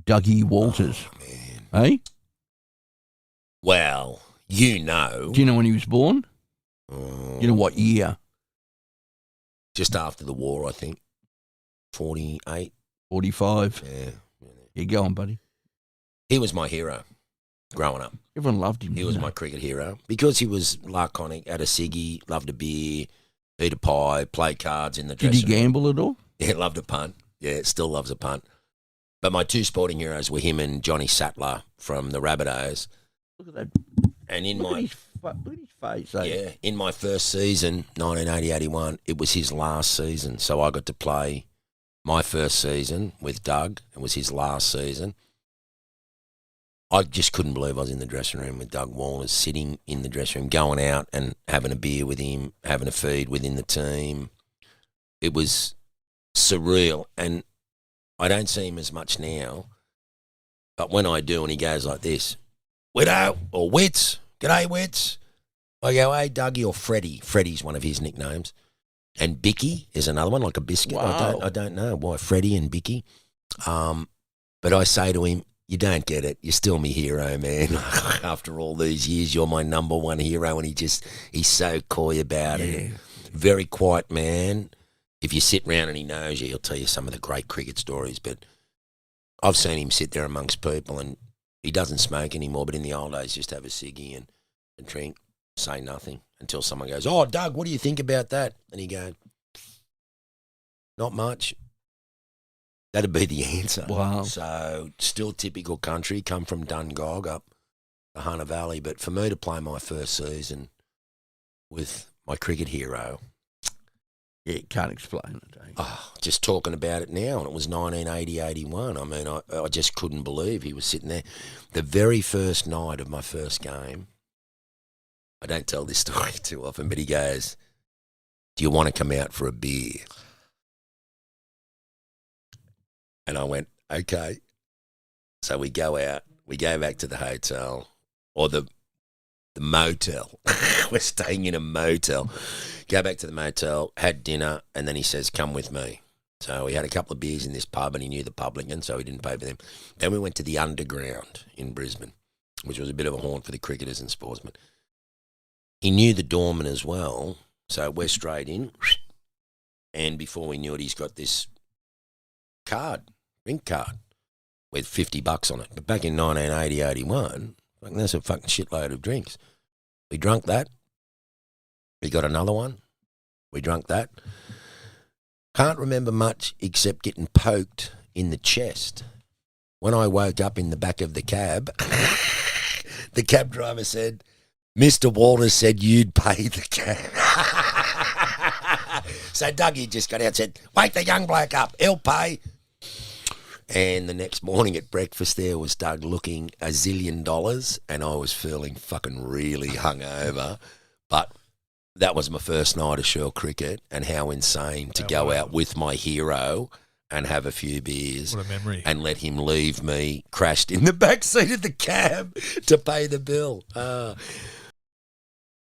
Dougie Walters. Oh, man. Eh? Well, you know. Do you know when he was born? You know what year? Just after the war, I think. 48. 45. Yeah. You go on, buddy. He was my hero growing up. Everyone loved him. He was my cricket hero because he was laconic, had a ciggy, loved a beer, eat a pie, play cards in the dressing room. Did he gamble at all? Yeah, loved a punt. Yeah, still loves a punt. But my two sporting heroes were him and Johnny Sattler from the Rabbitohs. Look at that. And Look at his face. Eh? Yeah, in my first season, 1980-81, it was his last season. So I got to play my first season with Doug. It was his last season. I just couldn't believe I was in the dressing room with Doug Walters, sitting in the dressing room, going out and having a beer with him, having a feed within the team. It was surreal. And I don't see him as much now. But when I do, and he goes like this, Widow or Wits, g'day Wits. I go, hey Dougie, or Freddie. Freddie's one of his nicknames. And Bicky is another one, like a biscuit. Wow. I don't know why Freddie and Bicky. But I say to him, you don't get it. You're still my hero, man. After all these years, you're my number one hero. And he's so coy about it. Very quiet man. If you sit round and he knows you, he'll tell you some of the great cricket stories. But I've seen him sit there amongst people, and he doesn't smoke anymore. But in the old days, just have a ciggy and drink, say nothing until someone goes, oh, Doug, what do you think about that? And he goes, not much. That'd be the answer. Wow. So still typical country, come from Dungog up the Hunter Valley. But for me to play my first season with my cricket hero. Yeah, can't explain it. Eh? Oh, just talking about it now, and it was 1980-81. I mean, I just couldn't believe he was sitting there. The very first night of my first game, I don't tell this story too often, but he goes, do you want to come out for a beer? And I went, okay. So we go out, we go back to the hotel, or the motel. We're staying in a motel. Go back to the motel, had dinner, and then he says, come with me. So we had a couple of beers in this pub, and he knew the publican, so he didn't pay for them. Then we went to the Underground in Brisbane, which was a bit of a haunt for the cricketers and sportsmen. He knew the doorman as well, so we're straight in. And before we knew it, he's got this drink card, with $50 on it. But back in 1980-81, that's a fucking shitload of drinks. We drunk that. We got another one. We drunk that. Can't remember much except getting poked in the chest. When I woke up in the back of the cab, the cab driver said, Mr. Walters said you'd pay the cab. So Dougie just got out and said, wake the young bloke up, he'll pay. And the next morning at breakfast there was Doug looking $1 zillion, and I was feeling fucking really hungover. But that was my first night of Shell cricket, and how insane to go out with my hero and have a few beers. What a memory. And let him leave me crashed in the back seat of the cab to pay the bill.